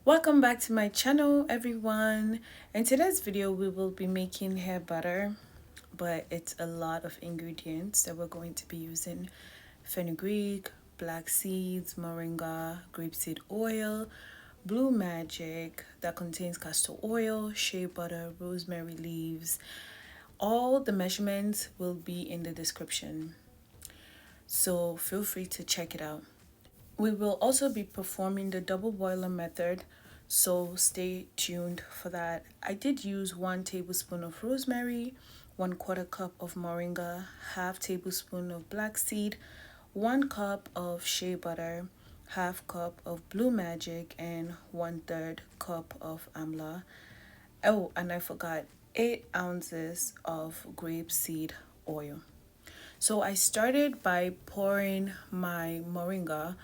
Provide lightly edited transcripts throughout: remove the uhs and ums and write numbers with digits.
Welcome back to my channel, everyone. In today's video we will be making hair butter, but it's a lot of ingredients that we're going to be using: fenugreek, black seeds, moringa, grapeseed oil, blue magic that contains castor oil, shea butter, rosemary leaves. All the measurements will be in the description, so feel free to check it out. We will also be performing the double boiler method, so stay tuned for that. I did use 1 tablespoon of rosemary, 1/4 cup of moringa, half tablespoon of black seed, 1 cup of shea butter, half cup of blue magic, and 1/3 cup of amla. Oh, and I forgot, 8 ounces of grapeseed oil. So I started by pouring my moringa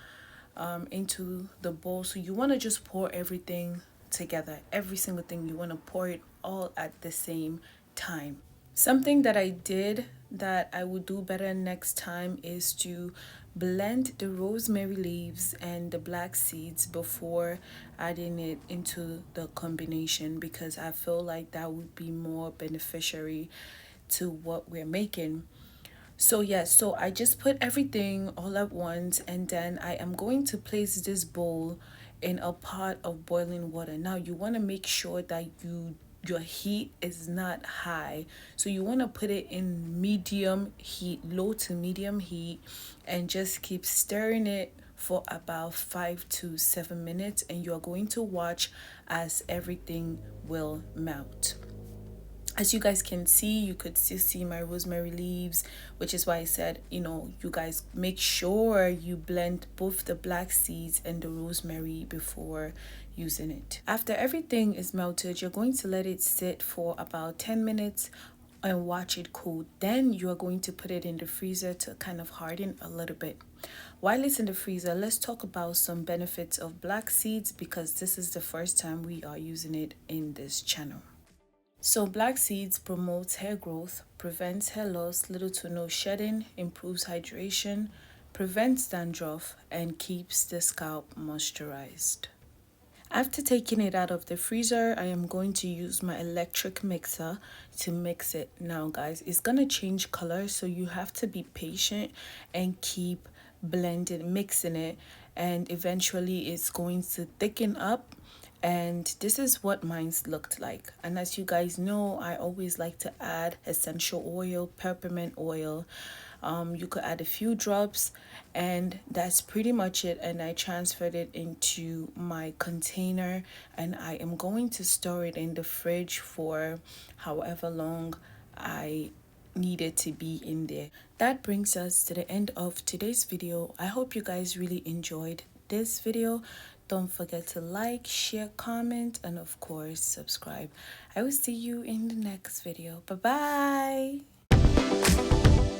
into the bowl. So you want to just pour everything together, every single thing. You want to pour it all at the same time. Something that I did that I would do better next time is to blend the rosemary leaves and the black seeds before adding it into the combination, because I feel like that would be more beneficiary to what we're making. So yes, so I just put everything all at once, and then I am going to place this bowl in a pot of boiling water. Now you want to make sure that your heat is not high. So you want to put it in medium heat, low to medium heat, and just keep stirring it for about 5 to 7 minutes, and you're going to watch as everything will melt. As you guys can see, you could still see my rosemary leaves, which is why I said, you guys make sure you blend both the black seeds and the rosemary before using it. After everything is melted, you're going to let it sit for about 10 minutes and watch it cool. Then you are going to put it in the freezer to kind of harden a little bit. While it's in the freezer, let's talk about some benefits of black seeds, because this is the first time we are using it in this channel. So black seeds promotes hair growth, prevents hair loss, little to no shedding, improves hydration, prevents dandruff, and keeps the scalp moisturized. After taking it out of the freezer, I am going to use my electric mixer to mix it. Now guys, it's gonna change color, so you have to be patient and keep blending, mixing it, and eventually it's going to thicken up. And this is what mine's looked like. And as you guys know, I always like to add essential oil, peppermint oil. You could add a few drops, and that's pretty much it. And I transferred it into my container, and I am going to store it in the fridge for however long I need it to be in there. That brings us to the end of today's video. I hope you guys really enjoyed this video. Don't forget to like, share, comment, and of course subscribe. I will see you in the next video. Bye bye.